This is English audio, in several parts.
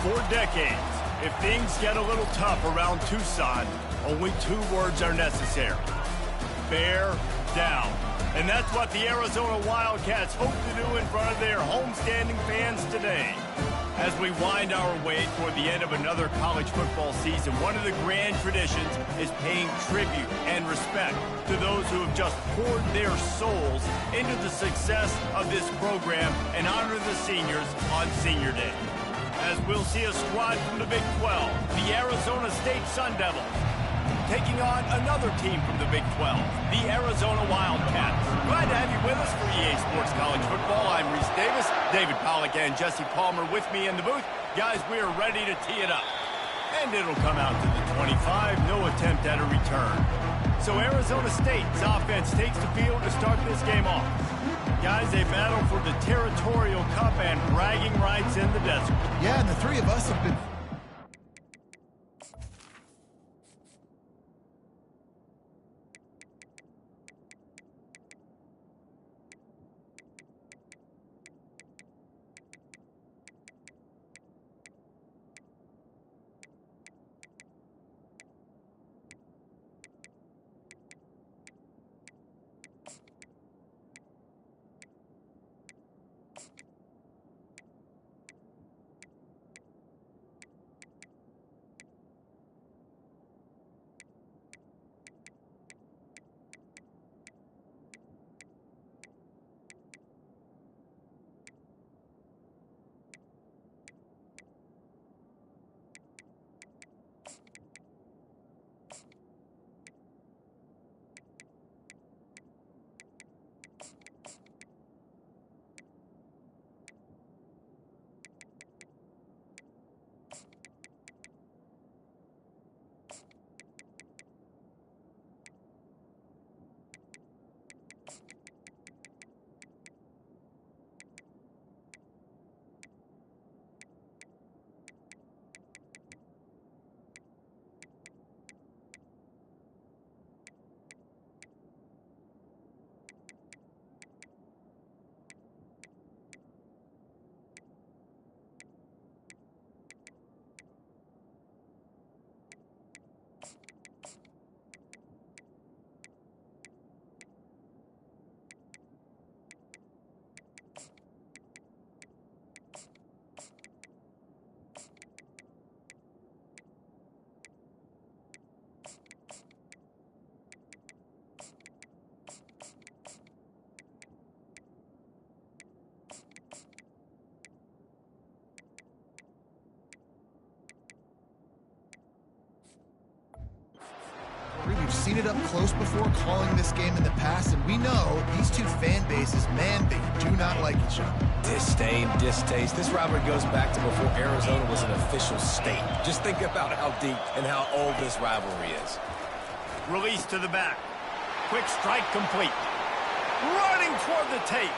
For decades, if things get a little tough around Tucson, only two words are necessary. Bear down. And that's what the Arizona Wildcats hope to do in front of their homestanding fans today. As we wind our way toward the end of another college football season, one of the grand traditions is paying tribute and respect to those who have just poured their souls into the success of this program and honor the seniors on Senior Day. As we'll see a squad from the Big 12, the Arizona State Sun Devils, taking on another team from the Big 12, the Arizona Wildcats. Glad to have you with us for EA Sports College Football. I'm Reese Davis, David Pollack and Jesse Palmer with me in the booth. Guys, we are ready to tee it up. And it'll come out to the 25, no attempt at a return. So Arizona State's offense takes the field to start this game off. Guys, they battle for the Territorial Cup and bragging rights in the desert. Yeah, and the three of us have been... We've seen it up close before calling this game in the past, and we know these two fan bases, man, they do not like each other. Disdain, distaste. This rivalry goes back to before Arizona was an official state. Just think about how deep and how old this rivalry is. Release to the back. Quick strike complete. Running toward the tape.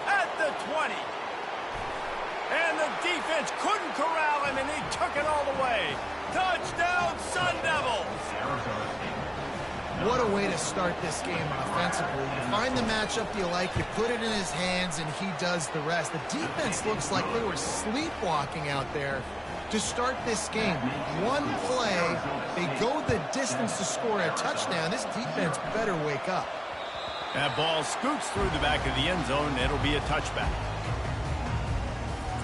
At the 20. And the defense couldn't corral him, and he took it all the way. Touchdown, Sun Devils! What a way to start this game offensively. You find the matchup you like, you put it in his hands, and he does the rest. The defense looks like they were sleepwalking out there to start this game. One play, they go the distance to score a touchdown. This defense better wake up. That ball scoots through the back of the end zone, and it'll be a touchback.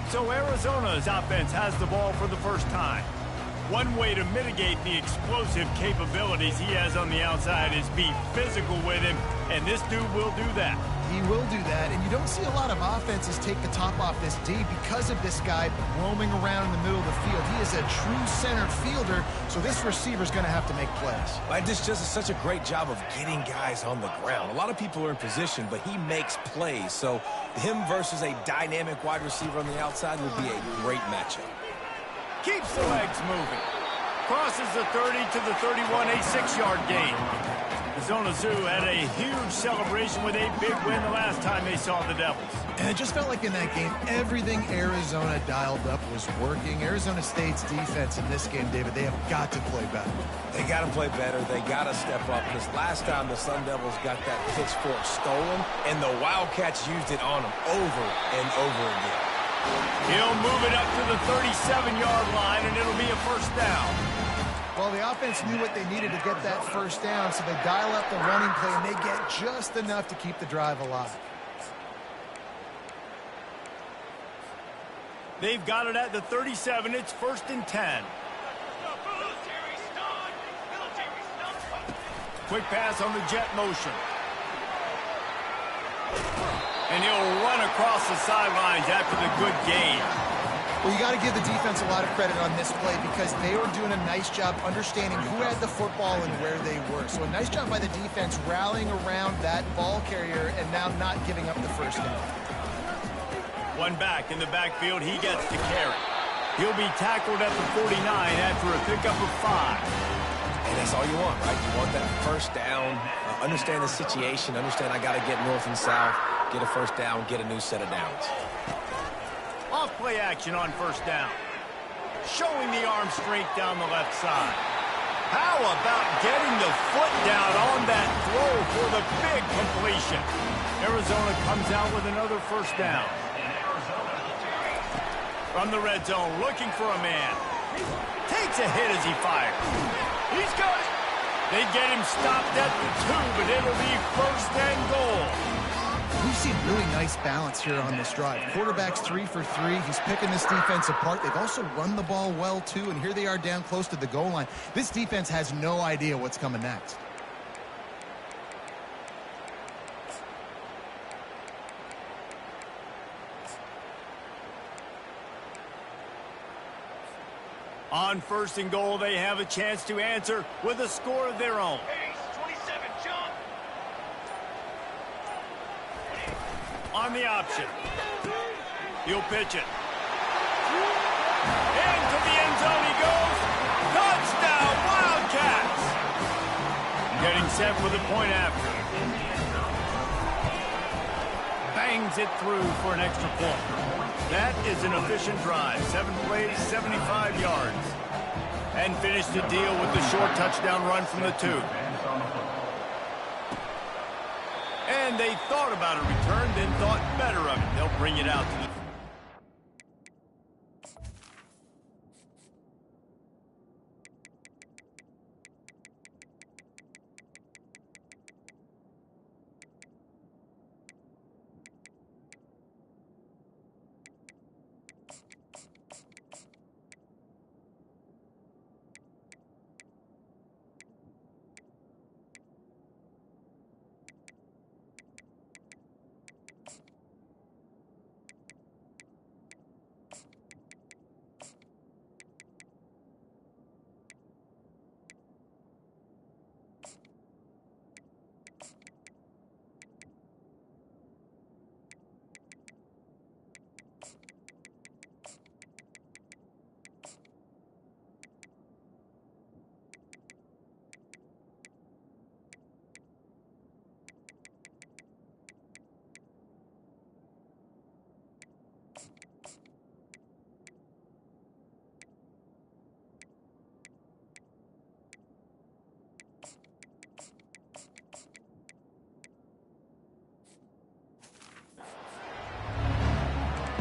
So Arizona's offense has the ball for the first time. One way to mitigate the explosive capabilities he has on the outside is be physical with him, and this dude will do that. He will do that, and you don't see a lot of offenses take the top off this D because of this guy roaming around in the middle of the field. He is a true center fielder, so this receiver's going to have to make plays. Like, this just is such a great job of getting guys on the ground. A lot of people are in position, but he makes plays, so him versus a dynamic wide receiver on the outside would be a great matchup. Keeps the legs moving. Crosses the 30 to the 31, a 6-yard gain. Arizona Zoo had a huge celebration with a big win the last time they saw the Devils. And it just felt like in that game, everything Arizona dialed up was working. Arizona State's defense in this game, David, they have got to play better. They got to play better. They got to step up. Because last time the Sun Devils got that pitchfork stolen, and the Wildcats used it on them over and over again. He'll move it up to the 37-yard line, and it'll be a first down. Well, the offense knew what they needed to get that first down, so they dial up the running play, and they get just enough to keep the drive alive. They've got it at the 37. It's 1st and 10. Quick pass on the jet motion. And he'll run across the sidelines after the good gain. Well, you got to give the defense a lot of credit on this play because they were doing a nice job understanding who had the football and where they were. So a nice job by the defense rallying around that ball carrier and now not giving up the first down. One back in the backfield, he gets to carry. He'll be tackled at the 49 after a pickup of 5. And that's all you want, right? You want that first down, understand the situation, understand I got to get north and south, get a first down, get a new set of downs. Off play action on first down. Showing the arm strength down the left side. How about getting the foot down on that throw for the big completion? Arizona comes out with another first down. From the red zone, looking for a man. Takes a hit as he fires. He's got it. They get him stopped at the 2, but it'll be 1st and goal. We've seen really nice balance here on this drive. Quarterback's 3 for 3. He's picking this defense apart. They've also run the ball well, too, and here they are down close to the goal line. This defense has no idea what's coming next. On 1st and goal, they have a chance to answer with a score of their own. 27, John. On the option. He'll pitch it. Into the end zone he goes. Touchdown, Wildcats. Getting set for the point after. Bangs it through for an extra point. That is an efficient drive. 7 plays, 75 yards. And finished the deal with the short touchdown run from the 2. And they thought about a return, then thought better of it. They'll bring it out to the...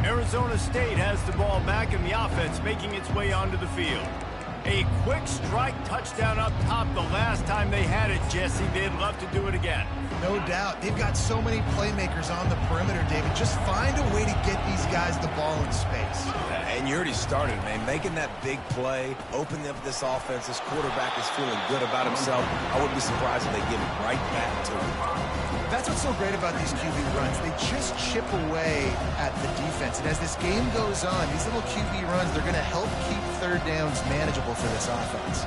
Arizona State has the ball back and the offense making its way onto the field. A quick strike touchdown up top the last time they had it, Jesse. They'd love to do it again. No doubt. They've got so many playmakers on the perimeter, David. Just find a way to get these guys the ball in space. And you already started, man. Making that big play, opening up this offense. This quarterback is feeling good about himself. I wouldn't be surprised if they give it right back to him. That's what's so great about these QB runs. They just chip away at the defense. And as this game goes on, these little QB runs, they're going to help keep third downs manageable for this offense.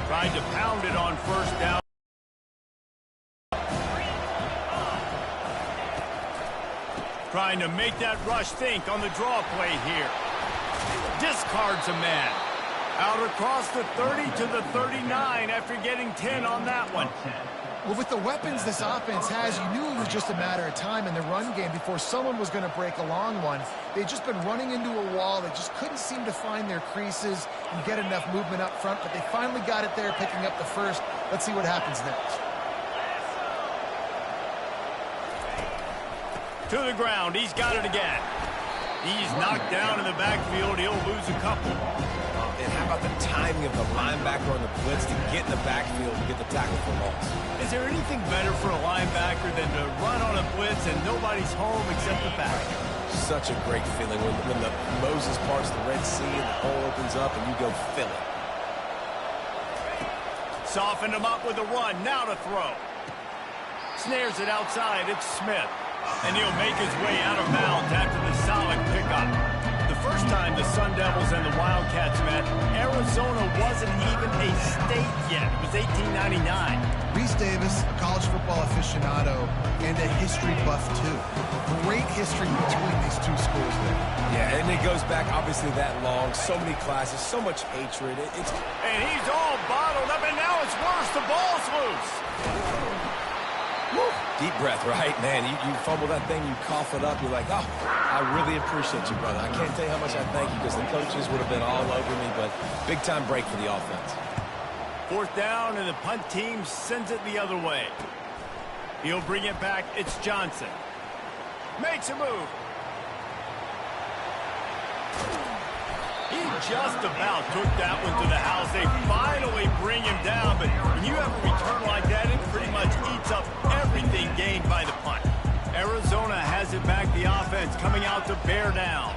Tried to pound it on first down. Trying to make that rush think on the draw play here. Discards a man. Out across the 30 to the 39 after getting 10 on that one. Well, with the weapons this offense has, you knew it was just a matter of time in the run game before someone was going to break a long one. They'd just been running into a wall. They just couldn't seem to find their creases and get enough movement up front, but they finally got it there, picking up the first. Let's see what happens next. To the ground. He's got it again. He's knocked down in the backfield. He'll lose a couple. And how about the timing of the linebacker on the blitz to get in the backfield and get the tackle for loss? Is there anything better for a linebacker than to run on a blitz and nobody's home except the back? Such a great feeling when the Moses parts the Red Sea and the hole opens up and you go fill it. Softened him up with a run. Now to throw. Snares it outside. It's Smith. And he'll make his way out of bounds after the solid pickup. The first time the Sun Devils and the Wildcats met, Arizona wasn't even a state yet. It was 1899. Reese Davis, a college football aficionado, and a history buff, too. Great history between these two schools there. Yeah, and it goes back, obviously, that long. So many classes, so much hatred. And he's all bottled up, and now it's worse. The ball's loose. Woo. Deep breath, right? Man, you fumble that thing, you cough it up, you're like, oh, I really appreciate you, brother. I can't tell you how much I thank you because the coaches would have been all over me, but big-time break for the offense. Fourth down, and the punt team sends it the other way. He'll bring it back. It's Johnson. Makes a move. He just about took that one to the house. They finally bring him down, but when you have a return like that, it pretty much eats up everything gained by the punt. Arizona has it back, the offense coming out to bear down.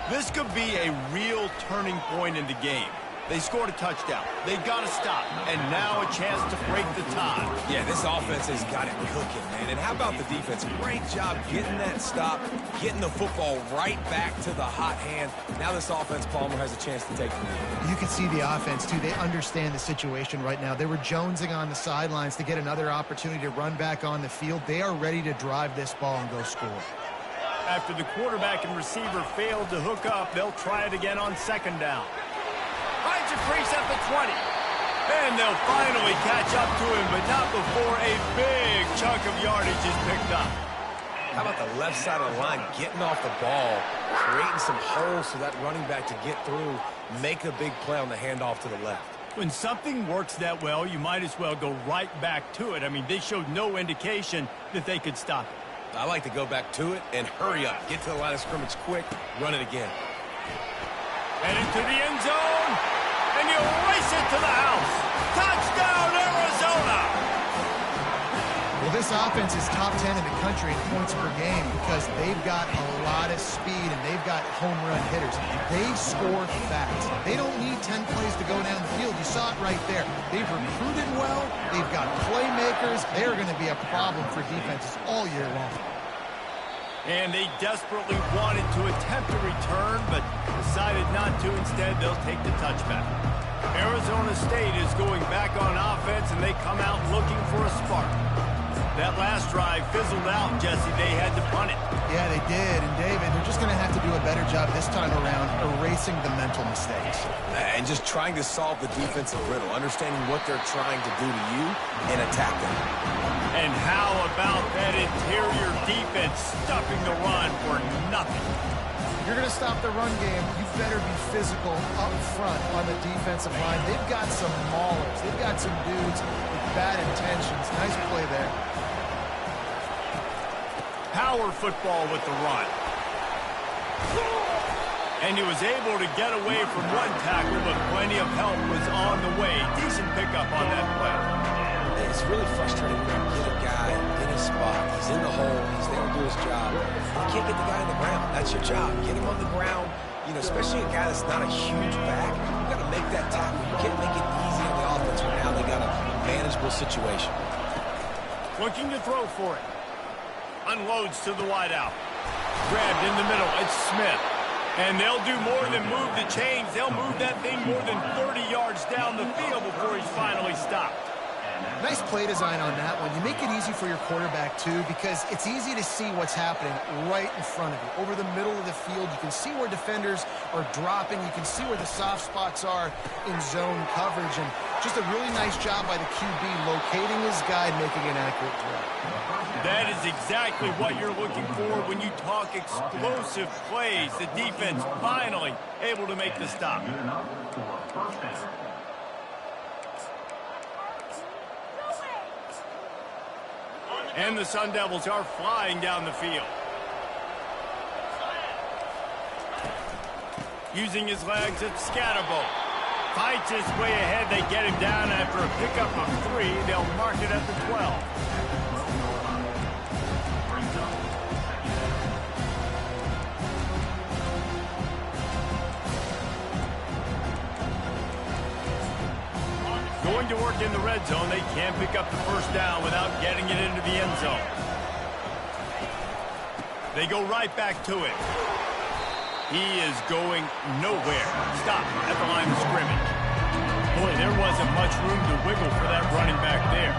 This could be a real turning point in the game. They scored a touchdown. They got to stop. And now a chance to break the tie. Yeah, this offense has got it cooking, man. And how about the defense? Great job getting that stop, getting the football right back to the hot hand. Now this offense, Palmer, has a chance to take the lead. You can see the offense, too. They understand the situation right now. They were jonesing on the sidelines to get another opportunity to run back on the field. They are ready to drive this ball and go score. After the quarterback and receiver failed to hook up, they'll try it again on second down. Finds a crease at the 20. And they'll finally catch up to him, but not before a big chunk of yardage is picked up. How about the left side of the line getting off the ball, creating some holes for that running back to get through, make a big play on the handoff to the left. When something works that well, you might as well go right back to it. I mean, they showed no indication that they could stop it. I like to go back to it and hurry up. Get to the line of scrimmage quick, run it again. And into the end zone, and you race it to the house. Touchdown, Arizona! Well, this offense is top 10 in the country in points per game because they've got a lot of speed and they've got home run hitters. They score fast. They don't need 10 plays to go down the field. You saw it right there. They've recruited well. They've got playmakers. They're going to be a problem for defenses all year long. And they desperately wanted to attempt a return, but decided not to. Instead, they'll take the touchback. Arizona State is going back on offense, and they come out looking for a spark. That last drive fizzled out, Jesse. They had to punt it. Yeah, they did. And, David, they're just going to have to do a better job this time around erasing the mental mistakes. And just trying to solve the defensive riddle, understanding what they're trying to do to you and attack them. And how about that interior defense stuffing the run for nothing? If you're going to stop the run game, you better be physical up front on the defensive line. They've got some maulers. They've got some dudes with bad intentions. Nice play there. Power football with the run. And he was able to get away from one tackle, but plenty of help was on the way. Decent pickup on that play. It's really frustrating when you get a guy in his spot. He's in the hole. He's there to do his job. You can't get the guy on the ground. That's your job. Get him on the ground. You know, especially a guy that's not a huge back. You got to make that tackle. You can't make it easy on the offense right now. They got a manageable situation. Looking to throw for it. Unloads to the wideout. Grabbed in the middle. It's Smith. And they'll do more than move the chains. They'll move that thing more than 30 yards down the field before he's finally stopped. Nice play design on that one. You make it easy for your quarterback, too, because it's easy to see what's happening right in front of you. Over the middle of the field, you can see where defenders are dropping. You can see where the soft spots are in zone coverage. And just a really nice job by the QB locating his guy and making an accurate throw. That is exactly what you're looking for when you talk explosive plays. The defense finally able to make the stop. And the Sun Devils are flying down the field. Using his legs at Scatterbo. Fights his way ahead. They get him down after a pickup of 3. They'll mark it at the 12. Going to work in the red zone. They can't pick up the first down without getting it into the end zone. They go right back to it. He is going nowhere. Stop at the line of scrimmage. Boy, there wasn't much room to wiggle for that running back there.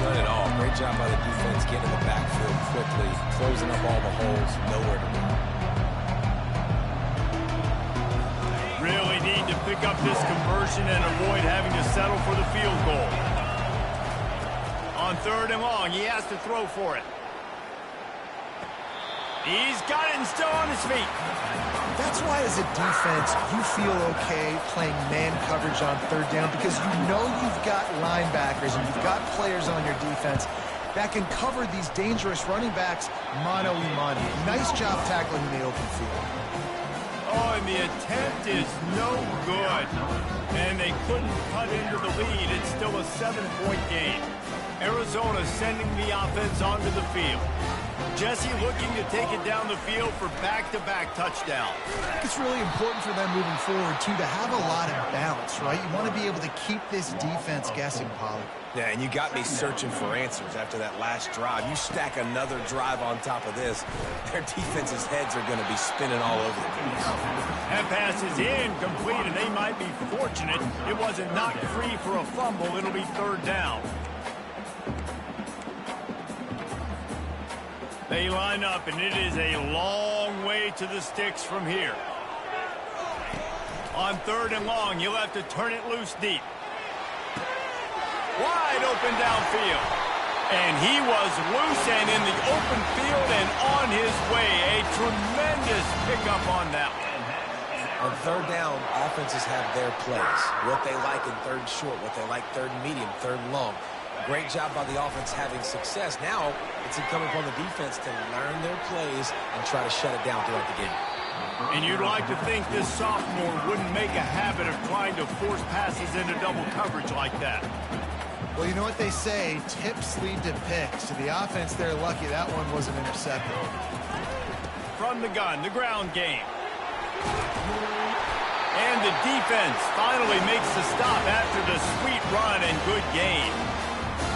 None at all. Great job by the defense getting in the backfield quickly, closing up all the holes, nowhere to run. Really need to pick up this conversion and avoid having to settle for the field goal. On 3rd and long, he has to throw for it. He's got it and still on his feet. That's why as a defense, you feel okay playing man coverage on 3rd down because you know you've got linebackers and you've got players on your defense that can cover these dangerous running backs mano-a-mano. Nice job tackling in the open field. Oh, and the attempt is no good. And they couldn't cut into the lead. It's still a 7-point game. Arizona sending the offense onto the field. Jesse looking to take it down the field for back-to-back touchdowns. I think it's really important for them moving forward, too, to have a lot of balance, right? You want to be able to keep this defense guessing, Polly. Yeah, and you got me searching for answers after that last drive. You stack another drive on top of this, their defense's heads are going to be spinning all over the place. That pass is incomplete, and they might be fortunate it wasn't knocked free for a fumble. It'll be 3rd down. They line up, and it is a long way to the sticks from here. On 3rd and long, you'll have to turn it loose deep. Wide open downfield. And he was loose and in the open field and on his way. A tremendous pickup on that one. On 3rd down, offenses have their plays. What they like in 3rd short, what they like 3rd medium, 3rd long. Great job by the offense having success. Now it's incumbent upon the defense to learn their plays and try to shut it down throughout the game. And you'd like to think this sophomore wouldn't make a habit of trying to force passes into double coverage like that. Well, you know what they say, tips lead to picks. To the offense, they're lucky that one wasn't intercepted. From the gun, the ground game. And the defense finally makes the stop after the sweet run and good game.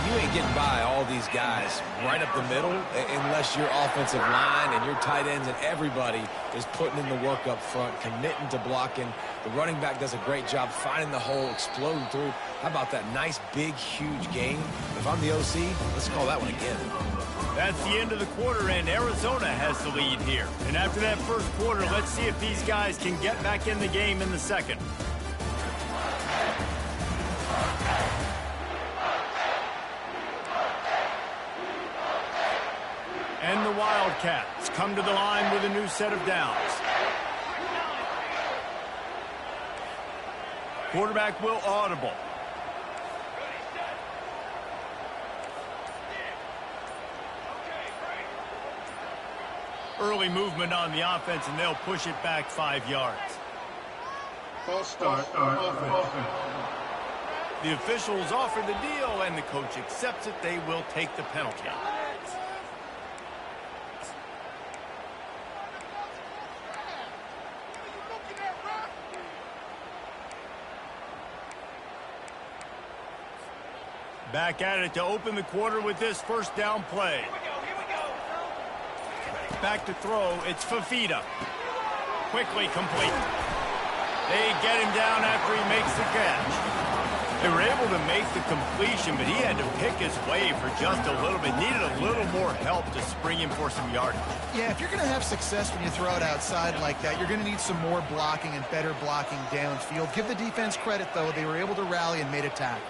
You ain't getting by all these guys right up the middle unless your offensive line and your tight ends and everybody is putting in the work up front, committing to blocking. The running back does a great job finding the hole, exploding through. How about that nice, big, huge game? If I'm the OC, let's call that one again. That's the end of the quarter, and Arizona has the lead here. And after that first quarter, let's see if these guys can get back in the game in the second. And the Wildcats come to the line with a new set of downs. Quarterback will audible. Early movement on the offense, and they'll push it back 5 yards. False start offense. The officials offer the deal, and the coach accepts it. They will take the penalty. Back at it to open the quarter with this first down play. Back to throw, it's Fafita. Quickly complete. They get him down after he makes the catch. They were able to make the completion, but he had to pick his way for just a little bit. Needed a little more help to spring him for some yardage. Yeah, if you're going to have success when you throw it outside like that, you're going to need some more blocking and better blocking downfield. Give the defense credit, though. They were able to rally and made a tackle.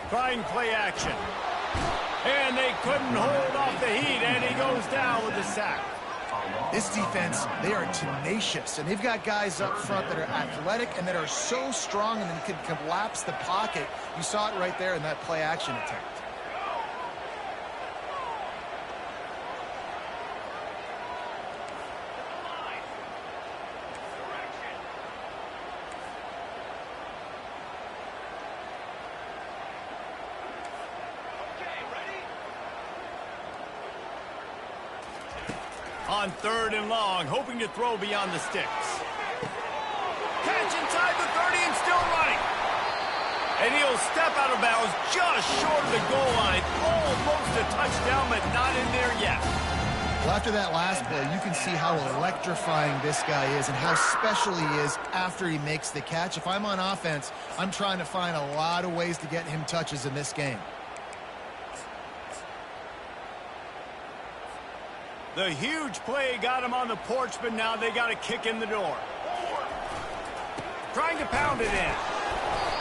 Trying play action. And they couldn't hold off the heat, and he goes down with the sack. This defense, they are tenacious, and they've got guys up front that are athletic and that are so strong and can collapse the pocket. You saw it right there in that play action attempt. On 3rd and long, hoping to throw beyond the sticks. Catch inside the 30 and still running. And he'll step out of bounds just short of the goal line. Almost a touchdown, but not in there yet. Well, after that last play, you can see how electrifying this guy is and how special he is after he makes the catch. If I'm on offense, I'm trying to find a lot of ways to get him touches in this game. The huge play got him on the porch, but now they got a kick in the door. Trying to pound it in.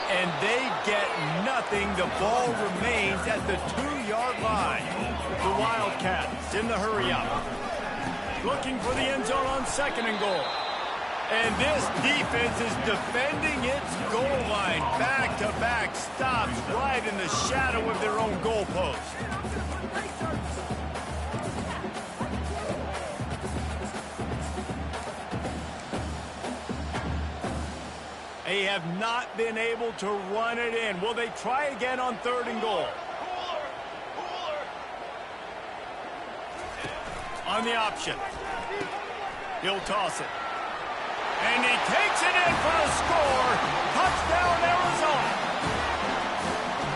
And they get nothing. The ball remains at the 2-yard line. The Wildcats in the hurry-up. Looking for the end zone on 2nd and goal. And this defense is defending its goal line. Back-to-back stops right in the shadow of their own goalpost. They have not been able to run it in. Will they try again on 3rd and goal? On the option. He'll toss it. And he takes it in for a score. Touchdown, Arizona.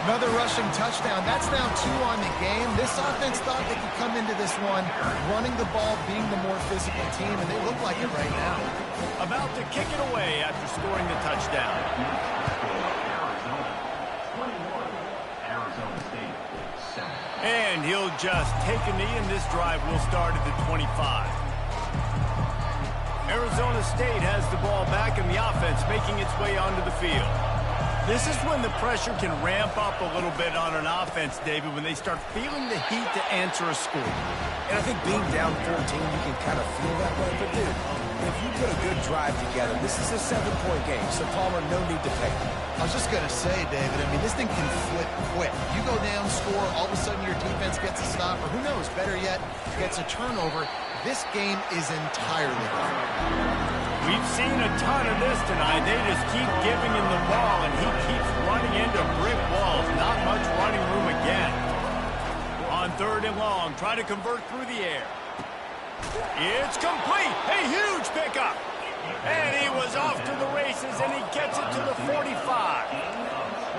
Another rushing touchdown. That's now 2 on the game. This offense thought they could come into this one running the ball, being the more physical team, and they look like it right now. About to kick it away after scoring the touchdown. And he'll just take a knee, and this drive will start at the 25. Arizona State has the ball back, and the offense making its way onto the field. This is when the pressure can ramp up a little bit on an offense, David, when they start feeling the heat to answer a score. And I think being down 14, you can kind of feel that way. But, dude, if you put a good drive together, this is a 7-point game, so Palmer, no need to pay. I was just going to say, David, I mean, this thing can flip quick. You go down, score, all of a sudden your defense gets a stop, or who knows, better yet, gets a turnover. This game is entirely different. We've seen a ton of this tonight. They just keep giving him the ball, and he keeps running into brick walls. Not much running room again. On 3rd and long, try to convert through the air. It's complete. A huge pickup. And he was off to the races, and he gets it to the 45.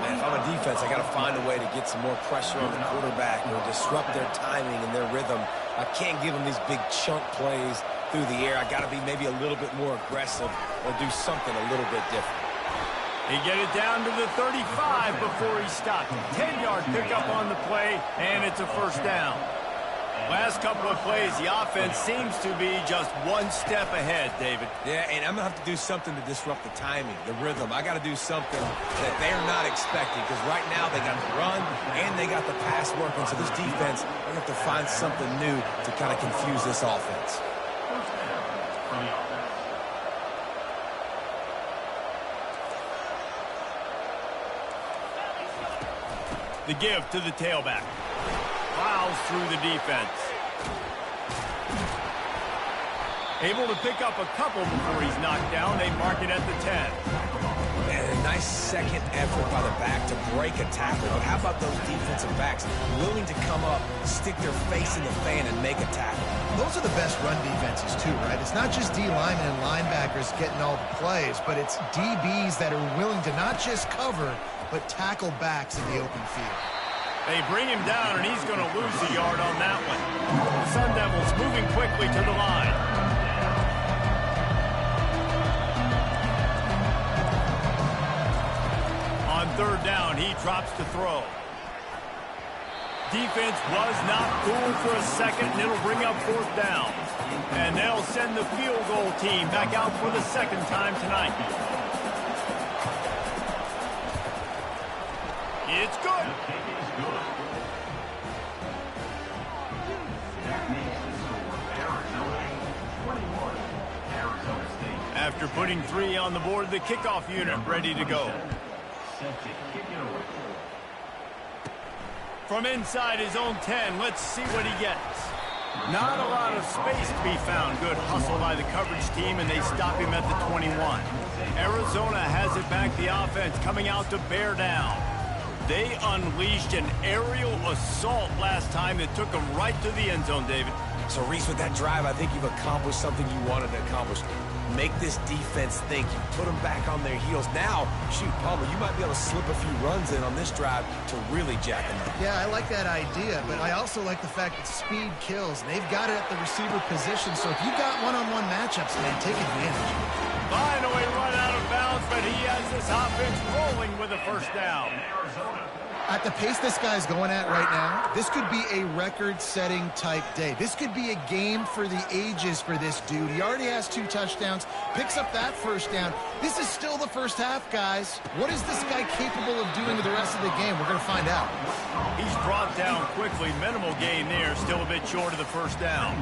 Man, if I'm a defense, I got to find a way to get some more pressure on the quarterback or disrupt their timing and their rhythm. I can't give them these big chunk plays through the air. I got to be maybe a little bit more aggressive or do something a little bit different. He get it down to the 35 before he stopped. 10-yard pickup on the play, and it's a 1st down. Last couple of plays, the offense seems to be just one step ahead, David. Yeah, and I'm going to have to do something to disrupt the timing, the rhythm. I got to do something that they're not expecting, because right now they got the run and they got the pass working. So this defense, they have to find something new to kind of confuse this offense. The give to the tailback. Plows through the defense. Able to pick up a couple before he's knocked down. They mark it at the 10. And a nice second effort by the back to break a tackle. But how about those defensive backs willing to come up, stick their face in the fan, and make a tackle? Those are the best run defenses, too, right? It's not just D linemen and linebackers getting all the plays, but it's DBs that are willing to not just cover, but tackle backs in the open field. They bring him down, and he's going to lose a yard on that one. The Sun Devils moving quickly to the line. On 3rd down, he drops to throw. Defense was not fooled for a second, and it'll bring up 4th down. And they'll send the field goal team back out for the 2nd time tonight. It's good. After putting 3 on the board, the kickoff unit ready to go. From inside his own 10, let's see what he gets. Not a lot of space to be found. Good hustle by the coverage team, and they stop him at the 21. Arizona has it back, the offense coming out to bear down. They unleashed an aerial assault last time that took them right to the end zone, David. So, Reese, with that drive, I think you've accomplished something you wanted to accomplish. Make this defense think. You put them back on their heels. Now, shoot, Palmer, you might be able to slip a few runs in on this drive to really jack them up. Yeah, I like that idea, but I also like the fact that speed kills. They've got it at the receiver position, so if you've got one-on-one matchups, man, take advantage. Finally run out of bounds, but he has this offense rolling with a first down. At the pace this guy's going at right now, this could be a record-setting type day. This could be a game for the ages for this dude. He already has 2 touchdowns, picks up that first down. This is still the first half, guys. What is this guy capable of doing with the rest of the game? We're going to find out. He's brought down quickly. Minimal gain there, still a bit short of the first down.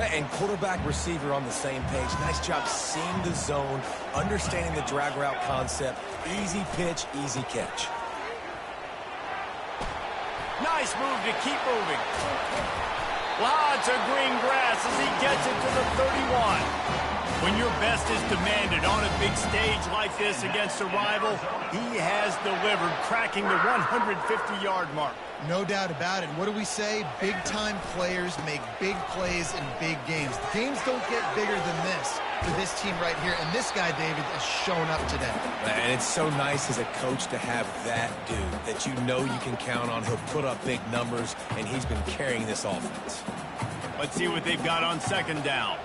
And quarterback receiver on the same page. Nice job seeing the zone, understanding the drag route concept. Easy pitch, easy catch. Nice move to keep moving. Lots of green grass as he gets it to the 31. When your best is demanded on a big stage like this against a rival, he has delivered, cracking the 150-yard mark. No doubt about it. What do we say? Big-time players make big plays in big games. Games don't get bigger than this for this team right here, and this guy, David, has shown up today. And it's so nice as a coach to have that dude that you know you can count on. He'll put up big numbers, and he's been carrying this offense. Let's see what they've got on second down.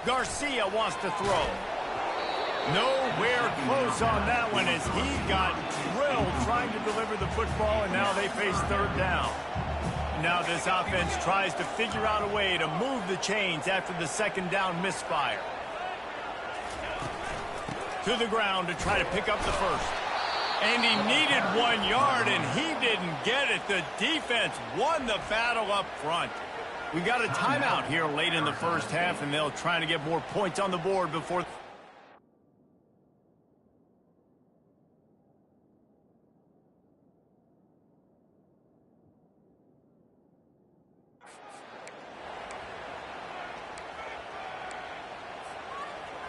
Garcia wants to throw. Nowhere close on that one as he got drilled trying to deliver the football, and now they face third down. Now this offense tries to figure out a way to move the chains after the second down misfire. To the ground to try to pick up the first. And he needed 1 yard, and he didn't get it. The defense won the battle up front. We got a timeout here late in the first half, and they'll try to get more points on the board before...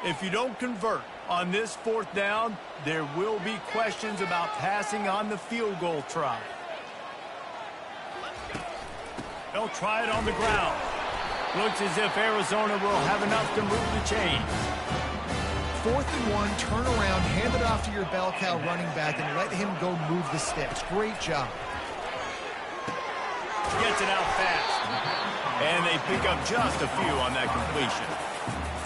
If you don't convert on this fourth down, there will be questions about passing on the field goal try. They'll try it on the ground. Looks as if Arizona will have enough to move the chains. 4th and 1, turn around, hand it off to your bell cow running back, and let him go move the sticks. Great job. Gets it out fast. And they pick up just a few on that completion.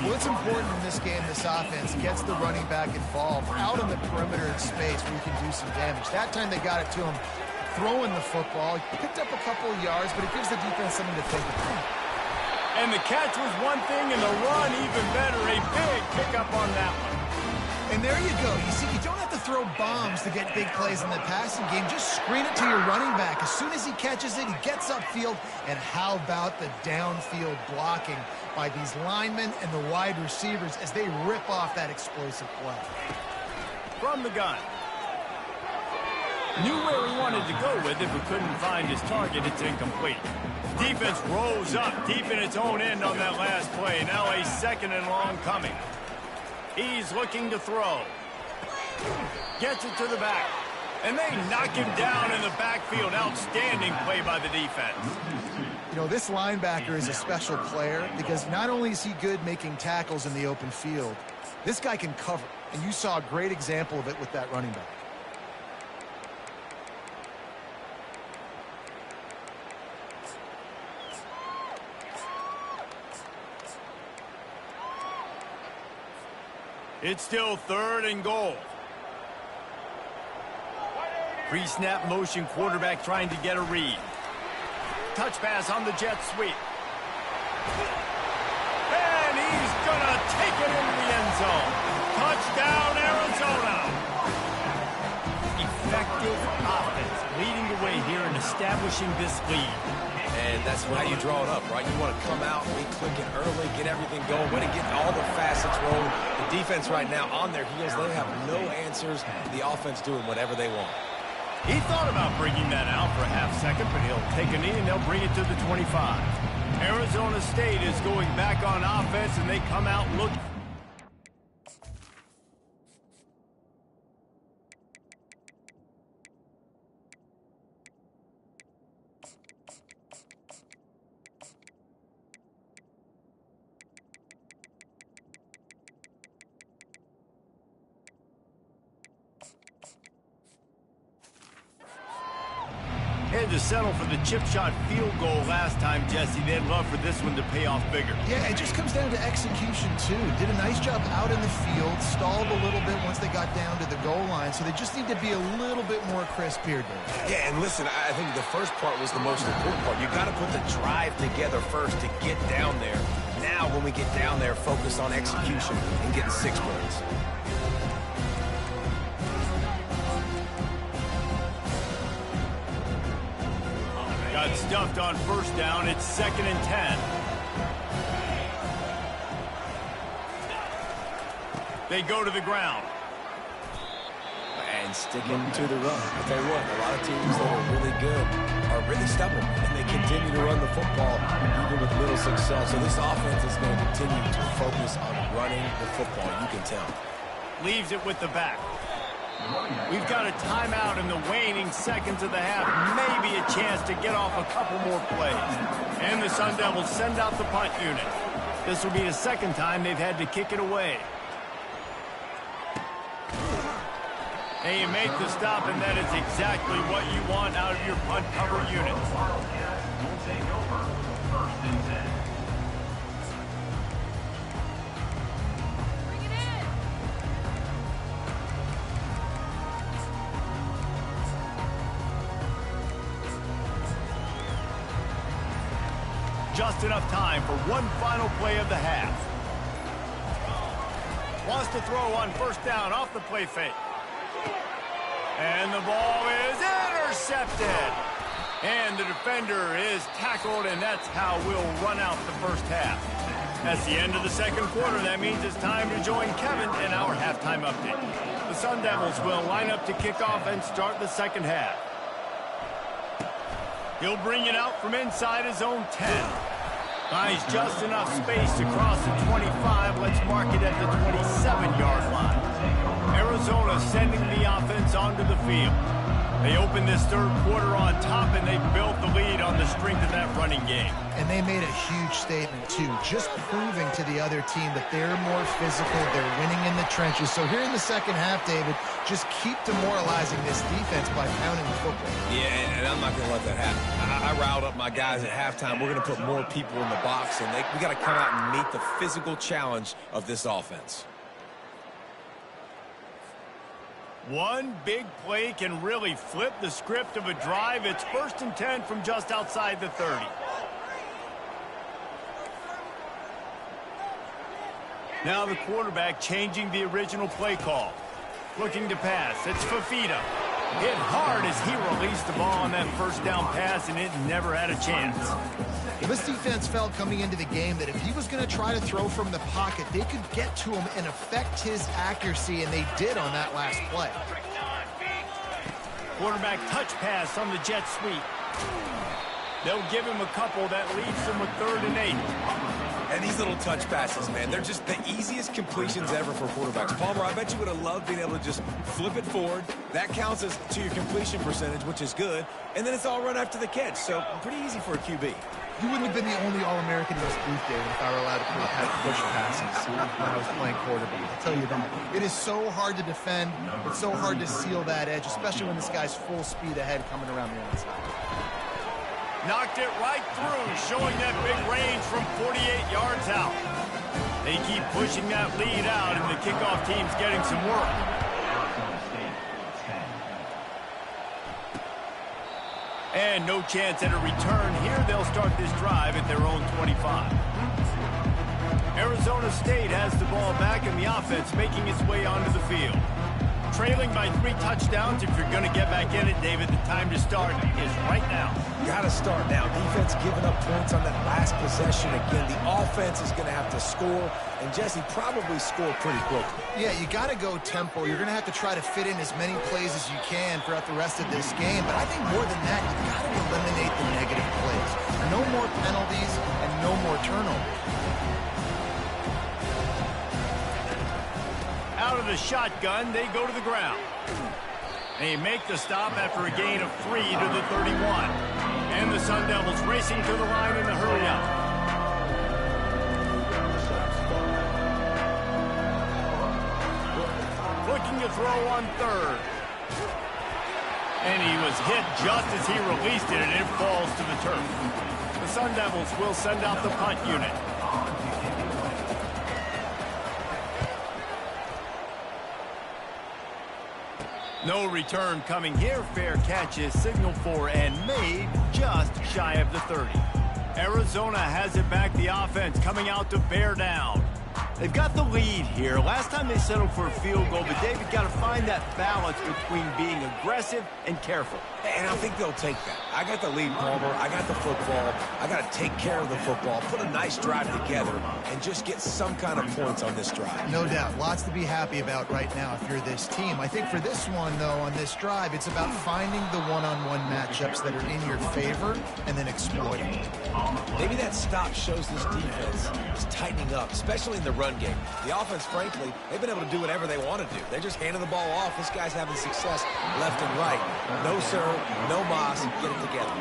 What's important in this game, this offense, gets the running back involved out on the perimeter in space where he can do some damage. That time they got it to him throwing the football. He picked up a couple of yards, but it gives the defense something to think about. And the catch was one thing, and the run even better. A big pickup on that one. And there you go. You see, you don't have to throw bombs to get big plays in the passing game. Just screen it to your running back. As soon as he catches it, he gets upfield. And how about the downfield blocking by these linemen and the wide receivers as they rip off that explosive play. From the gun. Knew where he wanted to go with it, but couldn't find his target. It's incomplete. Defense rose up deep in its own end on that last play. Now a 2nd and long coming. He's looking to throw. Gets it to the back. And they knock him down in the backfield. Outstanding play by the defense. You know, this linebacker is a special player because not only is he good making tackles in the open field, this guy can cover. And you saw a great example of it with that running back. It's still 3rd and goal. Pre-snap motion quarterback trying to get a read. Touch pass on the jet sweep. And he's going to take it into the end zone. Touchdown, Arizona. Effective offense leading the way here and establishing this lead. And that's how you draw it up, right? You want to come out, be clicking early, get everything going, way to get all the facets rolling. The defense right now on their heels, they have no answers. The offense doing whatever they want. He thought about bringing that out for a half-second, but he'll take a knee and they'll bring it to the 25. Arizona State is going back on offense, and they come out looking. had to settle for the chip shot field goal last time, Jesse. They'd love for this one to pay off bigger. Yeah, it just comes down to execution, too. Did a nice job out in the field, stalled a little bit once they got down to the goal line, so they just need to be a little bit more crisp here, Dave. Yeah, and listen, I think the first part was the most important part. You got to put the drive together first to get down there. Now, when we get down there, focus on execution and getting 6 points. Got stuffed on first down. It's 2nd and 10. They go to the ground. And sticking to the run. I'll tell you what, a lot of teams that are really good are really stubborn, and they continue to run the football even with little success. So this offense is going to continue to focus on running the football. You can tell. Leaves it with the back. We've got a timeout in the waning seconds of the half. Maybe a chance to get off a couple more plays. And the Sun Devils send out the punt unit. This will be the second time they've had to kick it away. And you make the stop, and that is exactly what you want out of your punt cover unit. Just enough time for one final play of the half. Wants to throw on first down off the play fake. And the ball is intercepted. And the defender is tackled, and that's how we'll run out the first half. That's the end of the second quarter. That means it's time to join Kevin in our halftime update. The Sun Devils will line up to kick off and start the second half. He'll bring it out from inside his own 10. Finds just enough space to cross the 25. Let's mark it at the 27-yard line. Arizona sending the offense onto the field. They open this third quarter on top, and they built the lead on the strength of that running game. And they made a huge statement, too, just proving to the other team that they're more physical, they're winning in the trenches. So here in the second half, David, just keep demoralizing this defense by pounding the football. Yeah, and I'm not going to let that happen. I riled up my guys at halftime. We're going to put more people in the box, and we got to come out and meet the physical challenge of this offense. One big play can really flip the script of a drive. It's 1st and 10 from just outside the 30. Now the quarterback changing the original play call. Looking to pass. It's Fafita. Hit hard as he released the ball on that first down pass, and it never had a chance. Well, this defense felt coming into the game that if he was going to try to throw from the pocket, they could get to him and affect his accuracy, and they did on that last play. Quarterback touch pass on the jet sweep. They'll give him a couple that leaves him with 3rd and 8. And these little touch passes, man, they're just the easiest completions ever for quarterbacks. Palmer, I bet you would have loved being able to just flip it forward. That counts as to your completion percentage, which is good. And then it's all run after the catch, so pretty easy for a QB. You wouldn't have been the only All-American in this booth, David, if I were allowed to push passes when I was playing quarterback. I'll tell you that. It is so hard to defend. It's so hard to seal that edge, especially when this guy's full speed ahead coming around the outside. Knocked it right through, showing that big range from 48 yards out. They keep pushing that lead out, and the kickoff team's getting some work. And no chance at a return here. They'll start this drive at their own 25. Arizona State has the ball back, and the offense making its way onto the field. Trailing by 3 touchdowns. If you're going to get back in it, David, the time to start is right now. Got to start now. Defense giving up points on that last possession again. The offense is going to have to score, and Jesse probably score pretty quickly. Yeah, you got to go tempo. You're going to have to try to fit in as many plays as you can throughout the rest of this game. But I think more than that, you got to eliminate the negative plays. No more penalties and no more turnovers. Out of the shotgun, they go to the ground. They make the stop after a gain of 3 to the 31. And the Sun Devils racing to the line in a hurry-up. Looking to throw on 3rd. And he was hit just as he released it, and it falls to the turf. The Sun Devils will send out the punt unit. No return coming here. Fair catch is signaled for and made just shy of the 30. Arizona has it back. The offense coming out to bear down. They've got the lead here. Last time they settled for a field goal, but David got to find that balance between being aggressive and careful. And I think they'll take that. I got the lead, Palmer. I got the football. I got to take care of the football, put a nice drive together, and just get some kind of points on this drive. No doubt. Lots to be happy about right now if you're this team. I think for this one, though, on this drive, it's about finding the one-on-one matchups that are in your favor and then exploiting. Maybe that stop shows this defense is tightening up, especially in the run game. The offense, frankly, they've been able to do whatever they want to do. They're just handing the ball off. This guy's having success left and right. No, sir. No Moss, get it together.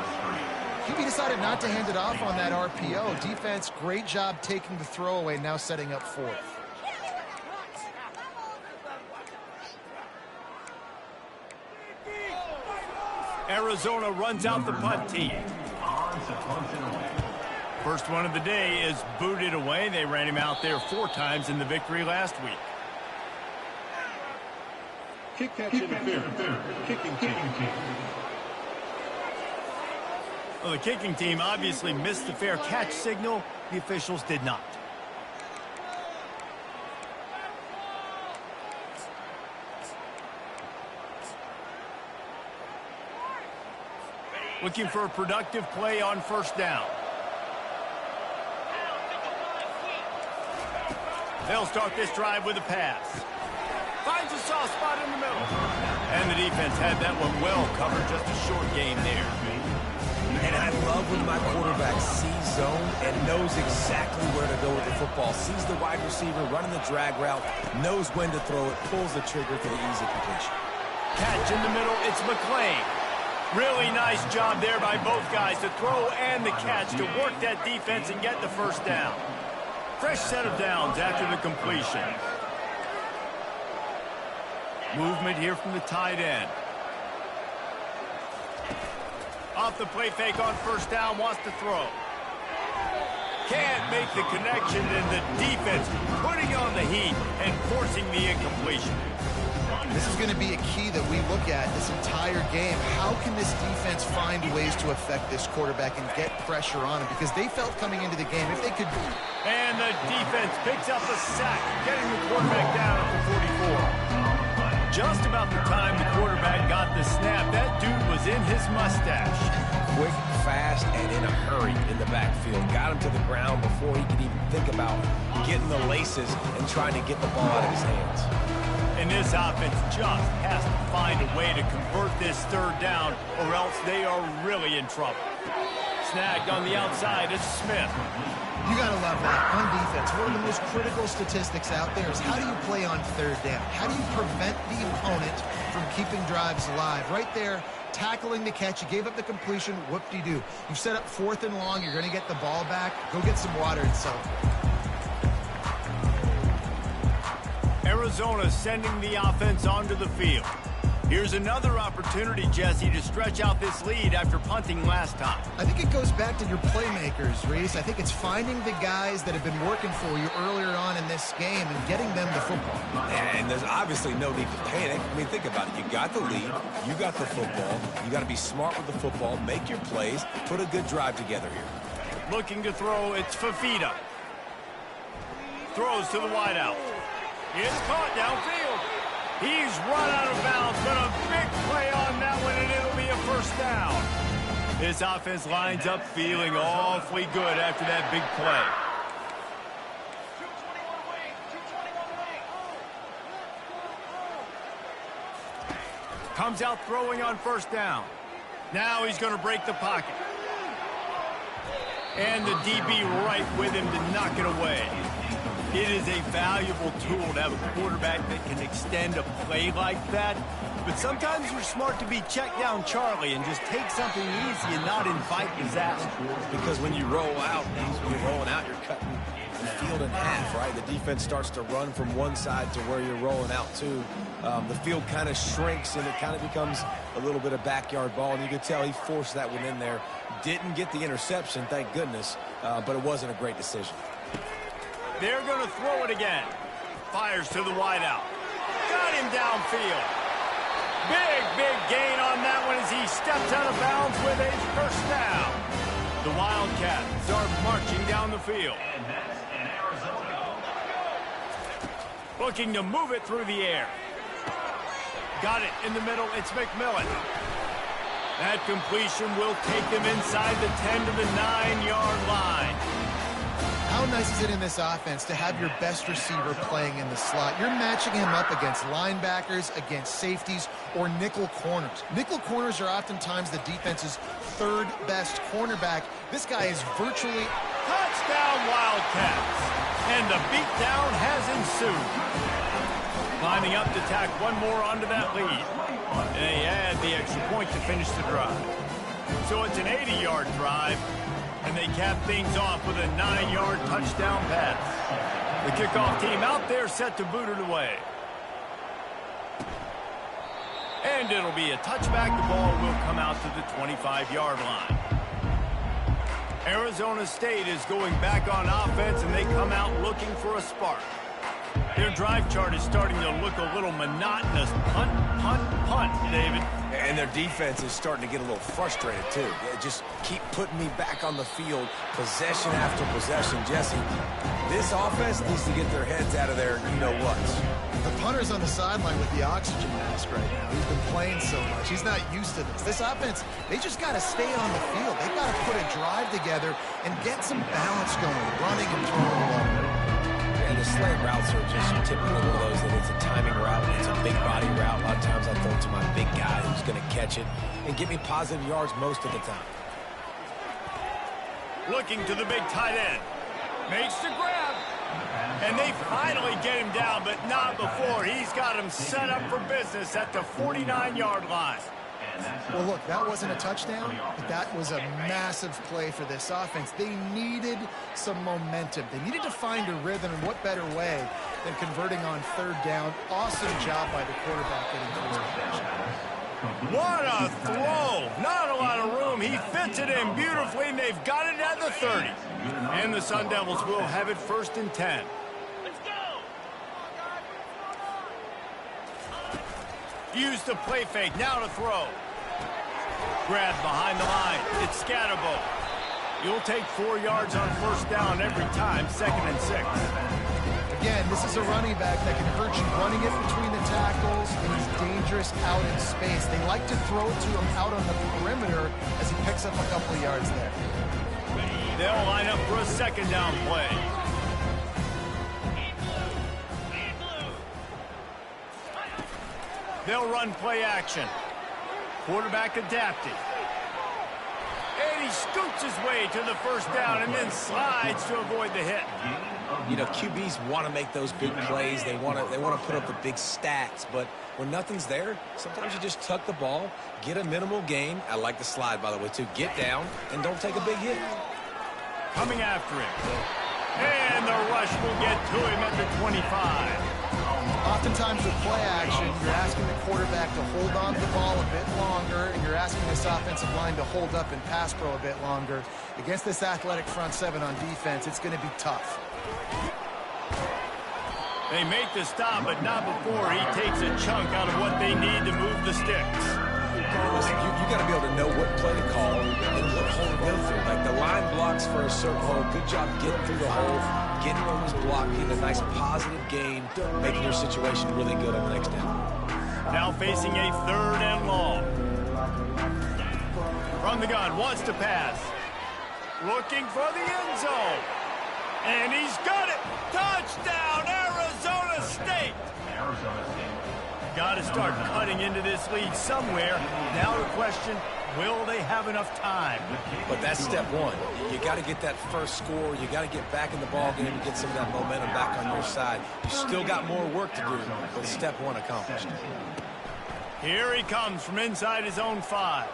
QB decided not to hand it off on that RPO. Defense, great job taking the throwaway, now setting up fourth. Arizona runs out the punt team. First one of the day is booted away. They ran him out there 4 times in the victory last week. Kick catch interference. Kicking team. Well, the kicking team obviously missed the fair catch signal. The officials did not. Looking for a productive play on first down. They'll start this drive with a pass. Finds a soft spot in the middle. And the defense had that one well covered, just a short game there. And I love when my quarterback sees zone and knows exactly where to go with the football. Sees the wide receiver running the drag route, knows when to throw it, pulls the trigger for the easy completion. Catch in the middle, it's McClain. Really nice job there by both guys, the throw and the catch, to work that defense and get the first down. Fresh set of downs after the completion. Movement here from the tight end. Off the play fake on first down, wants to throw. Can't make the connection, and the defense putting on the heat and forcing the incompletion. This is going to be a key that we look at this entire game. How can this defense find ways to affect this quarterback and get pressure on him? Because they felt coming into the game, if they could... And the defense picks up a sack, getting the quarterback down at the 44. Just about the time the quarterback got the snap, that dude was in his mustache. Quick, fast, and in a hurry in the backfield. Got him to the ground before he could even think about getting the laces and trying to get the ball out of his hands. And this offense just has to find a way to convert this third down, or else they are really in trouble. Snagged on the outside is Smith. You got to love that on defense. One of the most critical statistics out there is how do you play on third down? How do you prevent the opponent from keeping drives alive? Right there, tackling the catch. You gave up the completion. Whoop-de-doo. You've set up 4th and long. You're going to get the ball back. Go get some water and celebrate. Arizona sending the offense onto the field. Here's another opportunity, Jesse, to stretch out this lead after punting last time. I think it goes back to your playmakers, Reese. I think it's finding the guys that have been working for you earlier on in this game and getting them the football. And there's obviously no need to panic. I mean, think about it. You got the lead. You got the football. You got to be smart with the football. Make your plays. Put a good drive together here. Looking to throw, it's Fafita. Throws to the wideout. It's caught downfield. He's run out of bounds, but a big play on that one, and it'll be a first down. This offense lines up feeling awfully good after that big play. Comes out throwing on first down. Now he's going to break the pocket. And the DB right with him to knock it away. It is a valuable tool to have a quarterback that can extend a play like that. But sometimes you're smart to be check down Charlie and just take something easy and not invite disaster. Because when you roll out, you're rolling out, you're cutting the field in half, right? The defense starts to run from one side to where you're rolling out to. The field kind of shrinks, and it kind of becomes a little bit of backyard ball, and you could tell he forced that one in there. Didn't get the interception, thank goodness, but it wasn't a great decision. They're going to throw it again. Fires to the wideout. Got him downfield. Big gain on that one as he steps out of bounds with a first down. The Wildcats are marching down the field. Looking to move it through the air. Got it in the middle. It's McMillan. That completion will take them inside the 10 to the 9-yard line. How nice is it in this offense to have your best receiver playing in the slot? You're matching him up against linebackers, against safeties, or nickel corners. Nickel corners are oftentimes the defense's third best cornerback. This guy is virtually... Touchdown Wildcats. And the beatdown has ensued. Climbing up to tack one more onto that lead. And they add the extra point to finish the drive. So it's an 80-yard drive. And they cap things off with a 9-yard touchdown pass. The kickoff team out there set to boot it away. And it'll be a touchback. The ball will come out to the 25-yard line. Arizona State is going back on offense, and they come out looking for a spark. Their drive chart is starting to look a little monotonous. Punt, punt, punt, David. And their defense is starting to get a little frustrated, too. They just keep putting me back on the field, possession after possession. Jesse, this offense needs to get their heads out of there, you-know-what. The punter's on the sideline with the oxygen mask right now. He's been playing so much. He's not used to this. This offense, they just got to stay on the field. They've got to put a drive together and get some balance going, running and throwing the ball. And the slant routes are just typically one of those that it's a timing route, it's a big body route. A lot of times I throw it to my big guy who's going to catch it and get me positive yards most of the time. Looking to the big tight end. Makes the grab. And they finally get him down, but not before. He's got him set up for business at the 49-yard line. Well, look, that wasn't a touchdown, but that was a massive play for this offense. They needed some momentum. They needed to find a rhythm, and what better way than converting on third down. Awesome job by the quarterback getting through his position. What a throw! Not a lot of room. He fits it in beautifully, and they've got it at the 30. And the Sun Devils will have it 1st and 10. Use the play fake, now to throw. Grab behind the line, it's Scatterbo. You'll take 4 yards on first down every time, 2nd and 6. Again, this is a running back that can hurt you running it between the tackles, and he's dangerous out in space. They like to throw it to him out on the perimeter as he picks up a couple of yards there. They'll line up for a 2nd down play. They'll run play action. Quarterback adapting. And he scoots his way to the first down and then slides to avoid the hit. You know, QBs want to make those big plays. They want to put up the big stats, but when nothing's there, sometimes you just tuck the ball, get a minimal gain. I like the slide, by the way, too. Get down and don't take a big hit. Coming after him. And the rush will get to him at the 25. Oftentimes with play action, you're asking the quarterback to hold on to the ball a bit longer, and you're asking this offensive line to hold up in pass pro a bit longer. Against this athletic front seven on defense, it's going to be tough. They make the stop, but not before he takes a chunk out of what they need to move the sticks. Listen, you got to be able to know what play to call and what hole to go through. Like the line blocks for a certain hole. Good job getting through the hole, getting on his block, getting a nice positive gain, making your situation really good on the next down. Now facing a 3rd and long. From the gun, wants to pass. Looking for the end zone. And he's got it. Touchdown, Arizona State. Got to start cutting into this lead somewhere. Now the question, will they have enough time? But that's step one. You got to get that first score. You got to get back in the ball game and get some of that momentum back on your side. You still got more work to do, but step one accomplished. Here he comes from inside his own 5.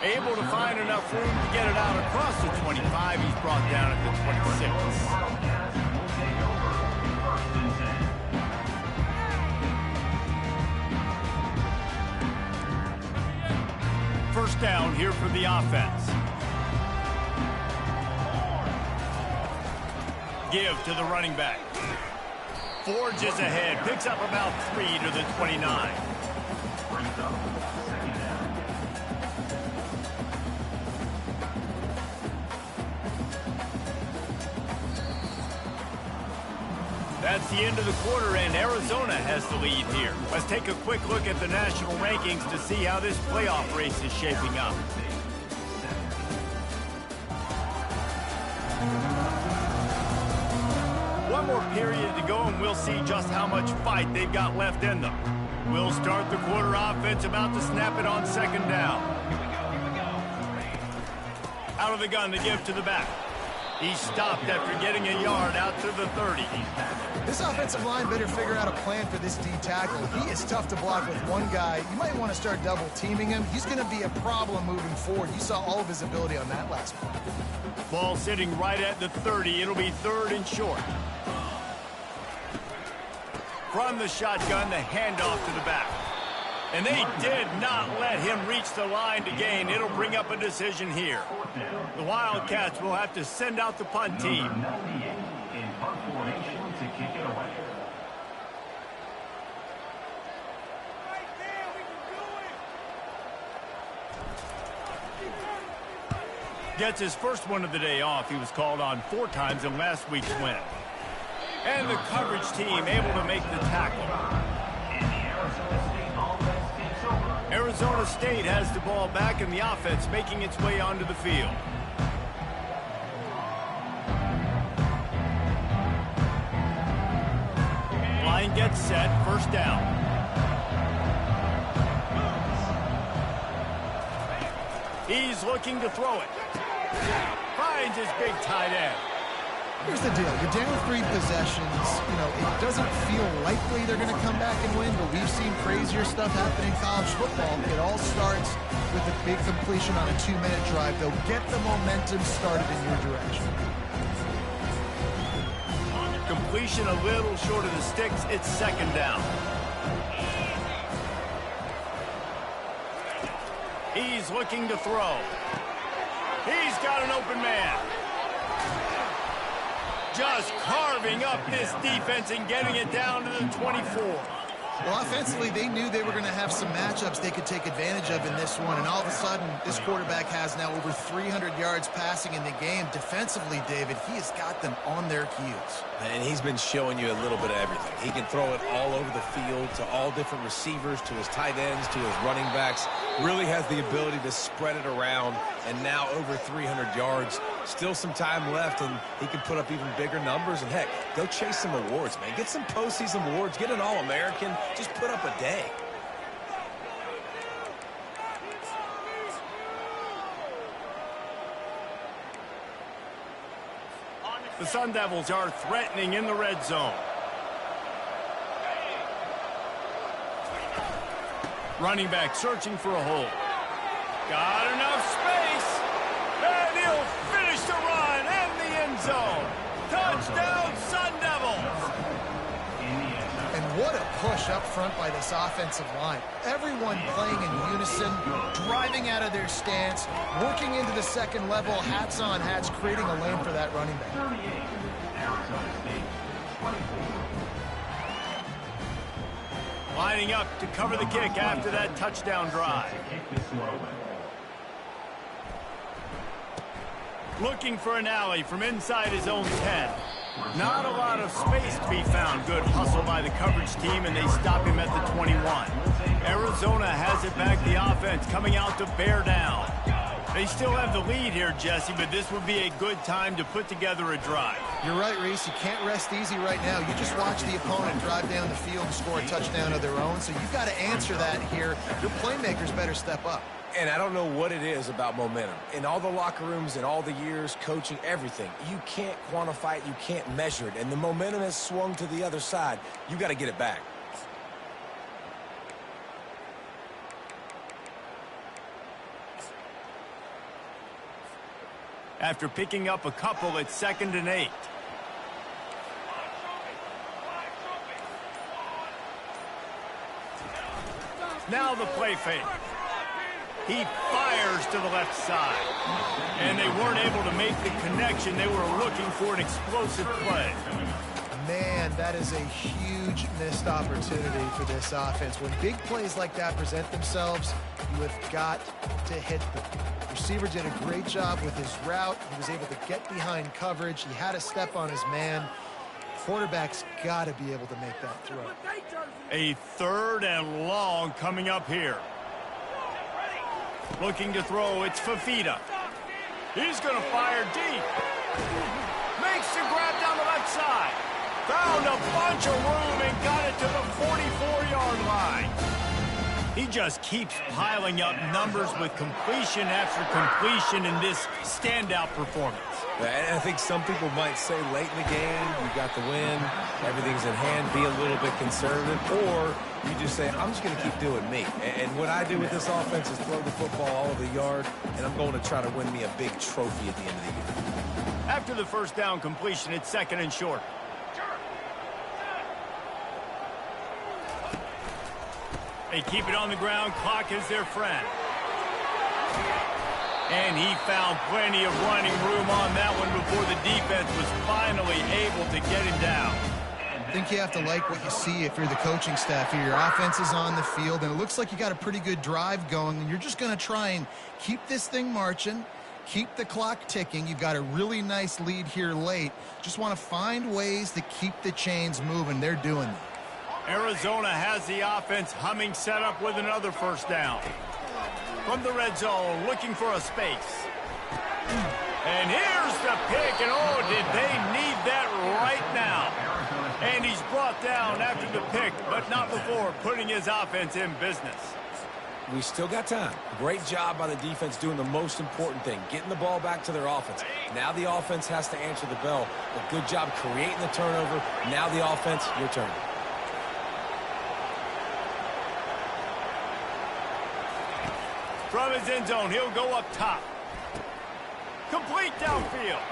Able to find enough room to get it out across the 25. He's brought down at the 26. First down here for the offense. Give to the running back. Forges ahead. Picks up about 3 to the 29. That's the end of the quarter, and Arizona has the lead here. Let's take a quick look at the national rankings to see how this playoff race is shaping up. One more period to go, and we'll see just how much fight they've got left in them. We'll start the quarter offense, about to snap it on second down. Out of the gun to give to the back. He stopped after getting a yard out to the 30. This offensive line better figure out a plan for this D tackle. He is tough to block with one guy. You might want to start double teaming him. He's going to be a problem moving forward. You saw all of his ability on that last play. Ball sitting right at the 30. It'll be 3rd and short. From the shotgun, the handoff to the back. And they did not let him reach the line to gain. It'll bring up a decision here. The Wildcats will have to send out the punt team. Gets his first one of the day off. He was called on 4 times in last week's win. And the coverage team able to make the tackle. Arizona State has the ball back, and the offense making its way onto the field. Line gets set, first down. He's looking to throw it. Finds his big tight end. Here's the deal. You're down 3 possessions. You know, it doesn't feel likely they're going to come back and win, but we've seen crazier stuff happen in college football. It all starts with a big completion on a 2-minute drive. They'll get the momentum started in your direction. Completion a little short of the sticks. It's second down. He's looking to throw. He's got an open man. Just carving up this defense and getting it down to the 24. Well, offensively, they knew they were going to have some matchups they could take advantage of in this one, and all of a sudden, this quarterback has now over 300 yards passing in the game. Defensively, David, he has got them on their heels. And he's been showing you a little bit of everything. He can throw it all over the field to all different receivers, to his tight ends, to his running backs. Really has the ability to spread it around, and now over 300 yards. Still some time left, and he can put up even bigger numbers. And, heck, go chase some awards, man. Get some postseason awards. Get an All-American. Just put up a day. The Sun Devils are threatening in the red zone. Running back searching for a hole. Got enough space. And he'll finish the run and the end zone. Touchdown, Sun Devils. And what a push up front by this offensive line. Everyone playing in unison, driving out of their stance, working into the second level, hats on hats, creating a lane for that running back. Lining up to cover the kick after that touchdown drive. Looking for an alley from inside his own 10. Not a lot of space to be found. Good hustle by the coverage team, and they stop him at the 21. Arizona has it back, the offense coming out to bear down. They still have the lead here, Jesse, but this would be a good time to put together a drive. You're right, Reese. You can't rest easy right now. You just watch the opponent drive down the field and score a touchdown of their own, so you've got to answer that here. Your playmakers better step up. And I don't know what it is about momentum. In all the locker rooms, in all the years, coaching, everything, you can't quantify it, you can't measure it. And the momentum has swung to the other side. You got to get it back. after picking up a couple at 2nd and 8. Now the play fake. He fires to the left side. And they weren't able to make the connection. They were looking for an explosive play. Man, that is a huge missed opportunity for this offense. When big plays like that present themselves, you have got to hit them. The receiver did a great job with his route. He was able to get behind coverage. He had a step on his man. Quarterback's got to be able to make that throw. A 3rd and long coming up here. Looking to throw, it's Fafita. He's going to fire deep. Makes the grab down the left side. Found a bunch of room and got it to the 44-yard line. He just keeps piling up numbers with completion after completion in this standout performance. And I think some people might say late in the game, you got the win, everything's in hand, be a little bit conservative, or you just say, I'm just going to keep doing me. And what I do with this offense is throw the football all over the yard, and I'm going to try to win me a big trophy at the end of the year. After the first down completion, it's 2nd and short. They keep it on the ground. Clock is their friend. And he found plenty of running room on that one before the defense was finally able to get him down. I think you have to like what you see if you're the coaching staff here. Your offense is on the field, and it looks like you got a pretty good drive going, and you're just going to try and keep this thing marching, keep the clock ticking. You've got a really nice lead here late. Just want to find ways to keep the chains moving. They're doing that. Arizona has the offense humming, set up with another first down. From the red zone, looking for a space. And here's the pick, and oh, did they need that right now. And he's brought down after the pick, but not before putting his offense in business. We still got time. Great job by the defense doing the most important thing, getting the ball back to their offense. Now the offense has to answer the bell. A good job creating the turnover. Now the offense, your turn. From his end zone, he'll go up top. Complete downfield.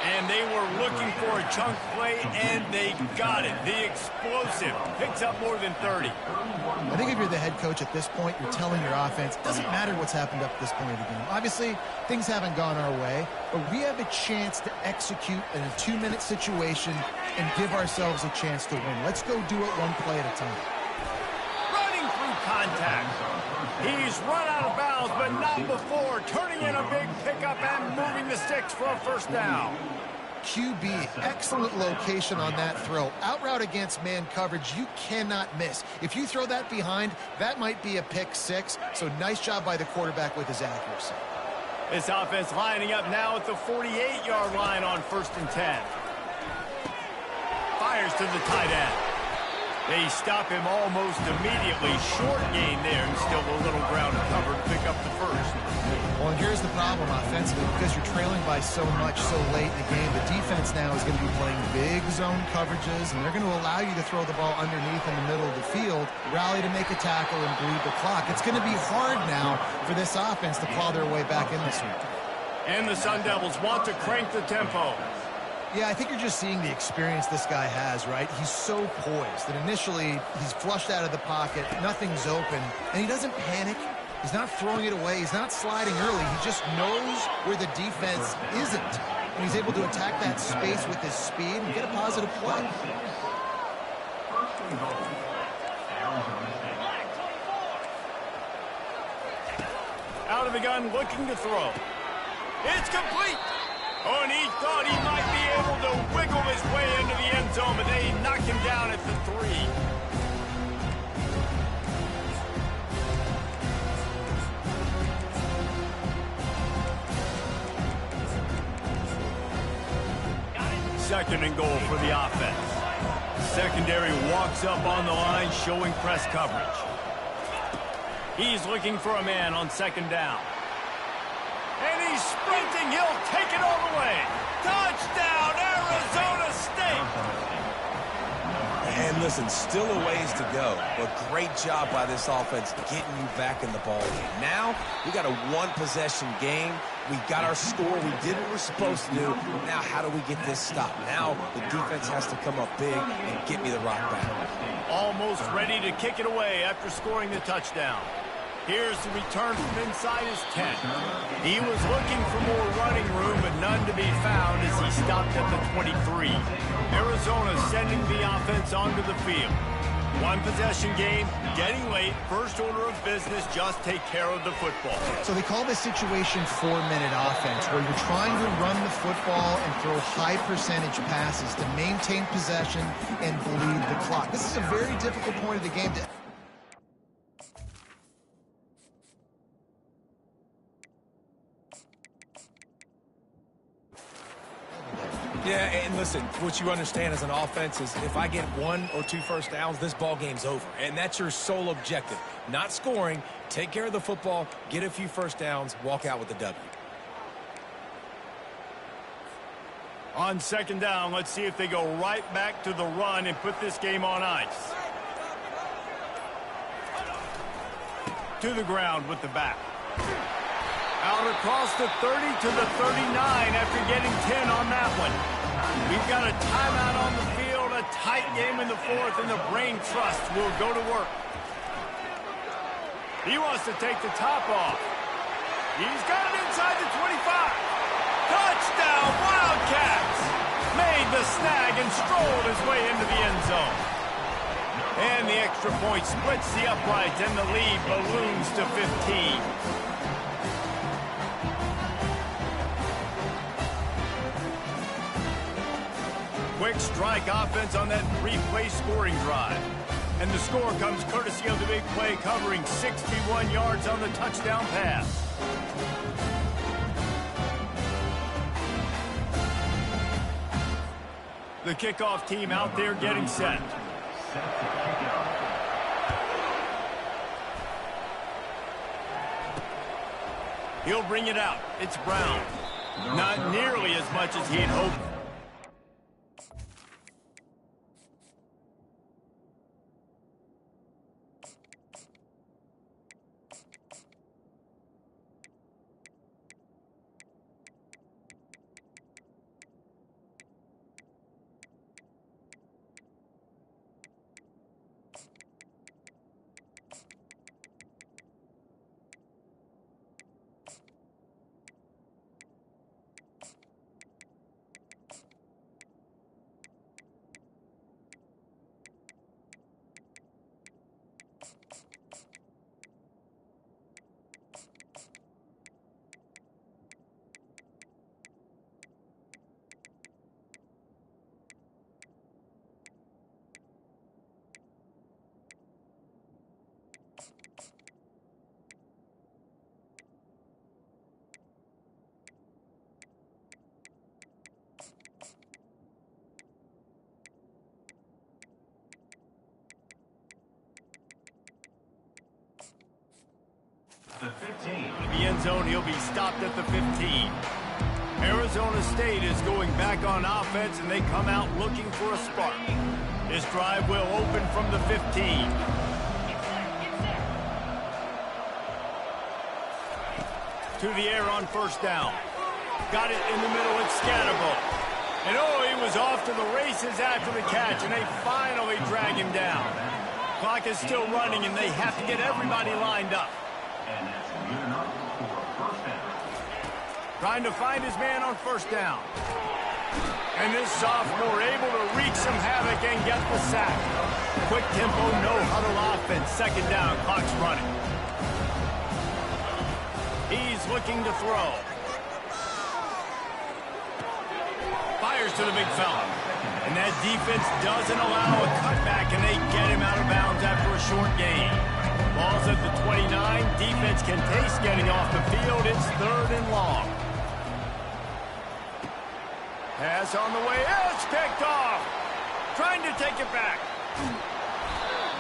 And they were looking for a chunk play, and they got it. The explosive picks up more than 30. I think if you're the head coach at this point, you're telling your offense, it doesn't matter what's happened up to this point of the game. Obviously, things haven't gone our way, but we have a chance to execute in a 2-minute situation and give ourselves a chance to win. Let's go do it one play at a time. Running through contact. He's run out of bounds, but not before turning in a big pickup and moving the sticks for a first down. QB, excellent location on that throw. Out route against man coverage, you cannot miss. If you throw that behind, that might be a pick six. So nice job by the quarterback with his accuracy. This offense lining up now at the 48-yard line on 1st and 10. Fires to the tight end. They stop him almost immediately. Short gain there, and still a little ground to cover to pick up the first. Well, and here's the problem offensively. Because you're trailing by so much so late in the game, the defense now is going to be playing big zone coverages, and they're going to allow you to throw the ball underneath in the middle of the field, rally to make a tackle, and bleed the clock. It's going to be hard now for this offense to claw their way back in this one. And the Sun Devils want to crank the tempo. Yeah, I think you're just seeing the experience this guy has, right? He's so poised that initially he's flushed out of the pocket, nothing's open, and he doesn't panic. He's not throwing it away. He's not sliding early. He just knows where the defense isn't. And he's able to attack that space with his speed and get a positive play. Out of the gun, looking to throw. It's complete. Oh, and he thought he might be able to wiggle his way into the end zone, but they knocked him down at the 3. Second and goal for the offense. Secondary walks up on the line, showing press coverage. He's looking for a man on 2nd down. And he's sprinting. He'll take it all the way. Touchdown, Arizona State. And listen, still a ways to go, but great job by this offense getting you back in the ball game. Now, we got a one-possession game. We got our score. We did what we're supposed to do. Now, how do we get this stopped? Now, the defense has to come up big and get me the rock back. Almost ready to kick it away after scoring the touchdown. Here's the return from inside his 10. He was looking for more running room, but none to be found as he stopped at the 23. Arizona sending the offense onto the field. One possession game, getting late, first order of business, just take care of the football. So they call this situation 4-minute offense, where you're trying to run the football and throw high percentage passes to maintain possession and bleed the clock. This is a very difficult point of the game to... Yeah, and listen, what you understand as an offense is if I get 1 or 2 first downs, this ball game's over. And that's your sole objective. Not scoring, take care of the football, get a few first downs, walk out with the W. On second down, let's see if they go right back to the run and put this game on ice. To the ground with the back. Out across the 30 to the 39 after getting 10 on that one. We've got a timeout on the field, a tight game in the fourth, and the brain trust will go to work. He wants to take the top off. He's got it inside the 25. Touchdown, Wildcats! Made the snag and strolled his way into the end zone. And the extra point splits the uprights, and the lead balloons to 15. Quick strike offense on that three-play scoring drive. And the score comes courtesy of the big play covering 61 yards on the touchdown pass. The kickoff team out there getting set. He'll bring it out. It's Brown. Not nearly as much as he had hoped. The 15. The end zone, he'll be stopped at the 15. Arizona State is going back on offense, and they come out looking for a spark. This drive will open from the 15. To the air on first down. Got it in the middle, it's Scatterbo. And oh, he was off to the races after the catch, and they finally drag him down. Clock is still running, and they have to get everybody lined up. And that's good enough for a first down. Trying to find his man on first down. And this sophomore able to wreak some havoc and get the sack. Quick tempo, no huddle offense. Second down, clock's running. He's looking to throw. Fires to the big fella. And that defense doesn't allow a cutback, and they get him out of bounds after a short gain. Ball's at the 29. Defense can taste getting off the field. It's third and long. Pass on the way. It's picked off. Trying to take it back.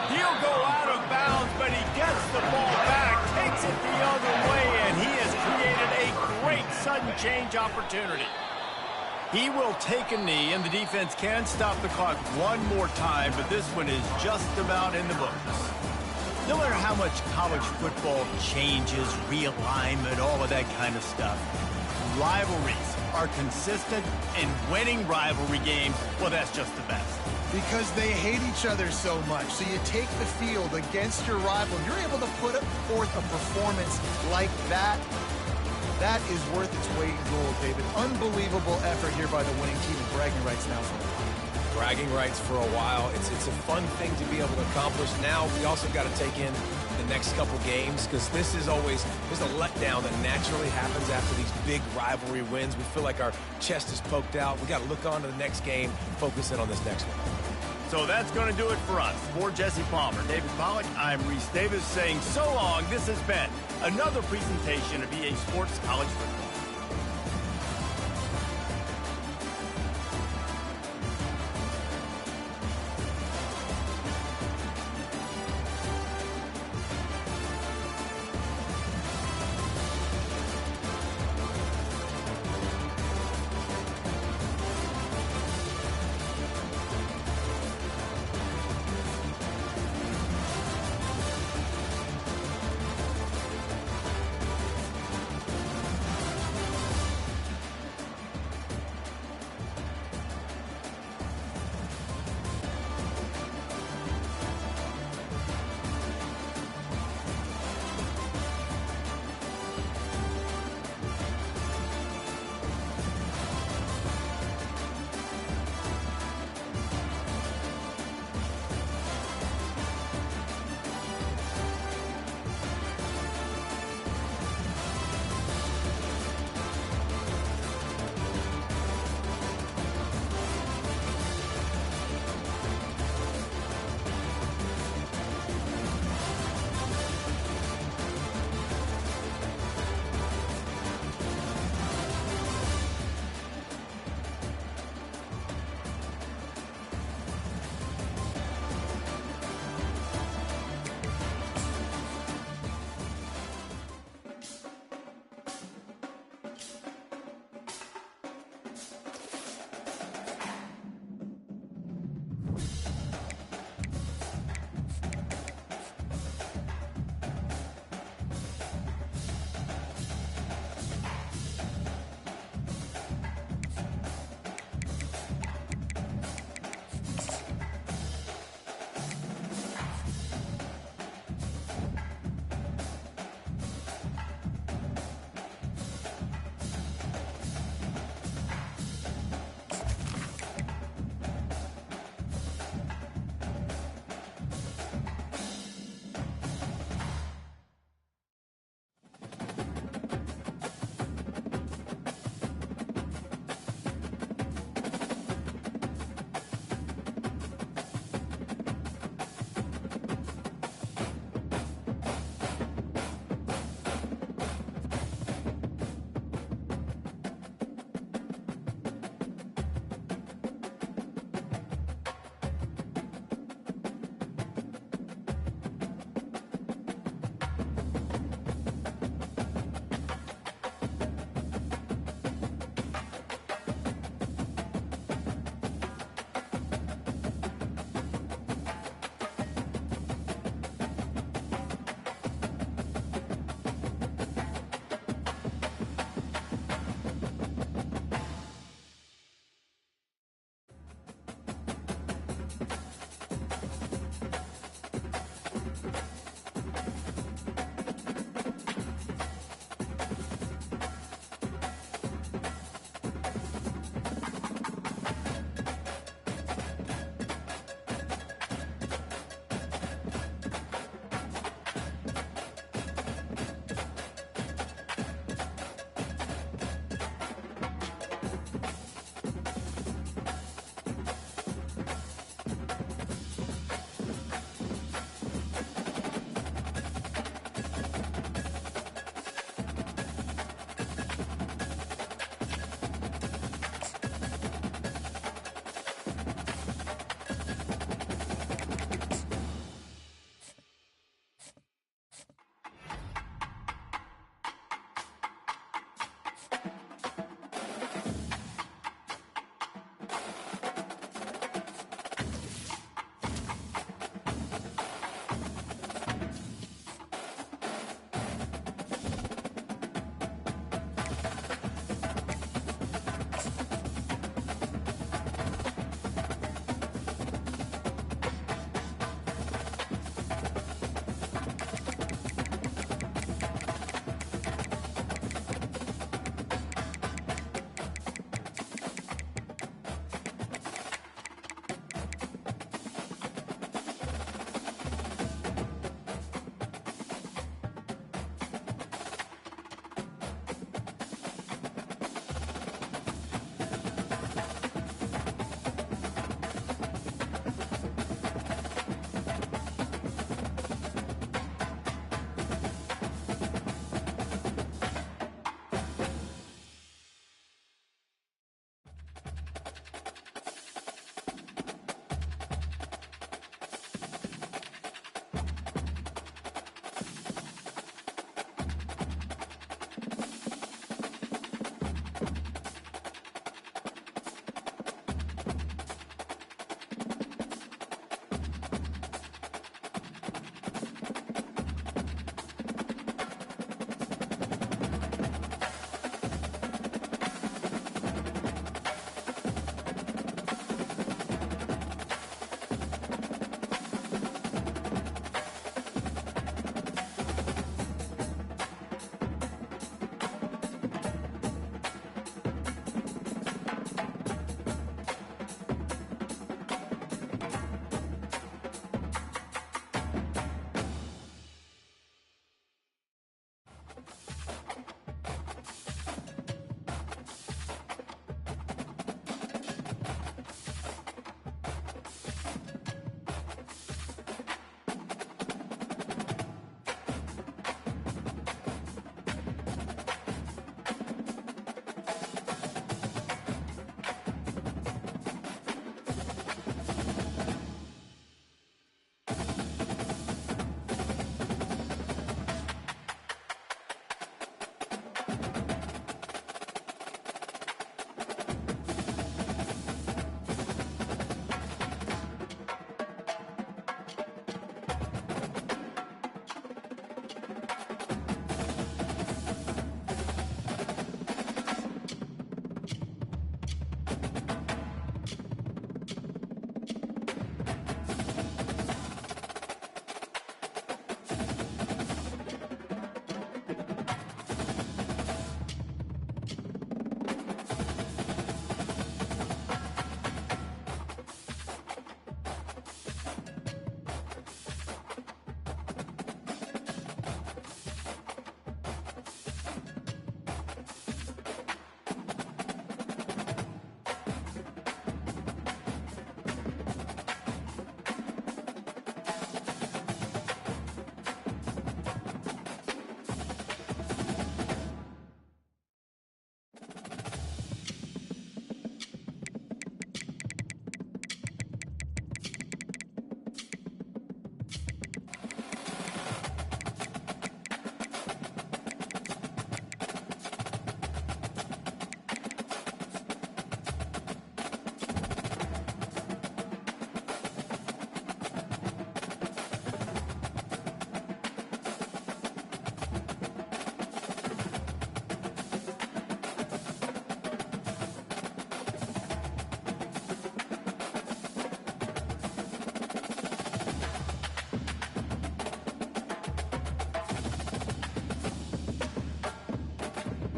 He'll go out of bounds, but he gets the ball back, takes it the other way, and he has created a great sudden change opportunity. He will take a knee, and the defense can stop the clock one more time, but this one is just about in the books. No matter how much college football changes, realignment, all of that kind of stuff, rivalries are consistent, and winning rivalry games, well, that's just the best. Because they hate each other so much. So you take the field against your rival, you're able to put forth a performance like that. That is worth its weight in gold, David. Unbelievable effort here by the winning team, and bragging rights now for them. Bragging rights for a while. It's a fun thing to be able to accomplish. Now we also got to take in the next couple games, because this is always, there's a letdown that naturally happens after these big rivalry wins. We feel like our chest is poked out. We got to look on to the next game, focus in on this next one. So that's going to do it for us. For Jesse Palmer, David Pollack, I'm Reese Davis saying so long. This has been another presentation of EA Sports College Football.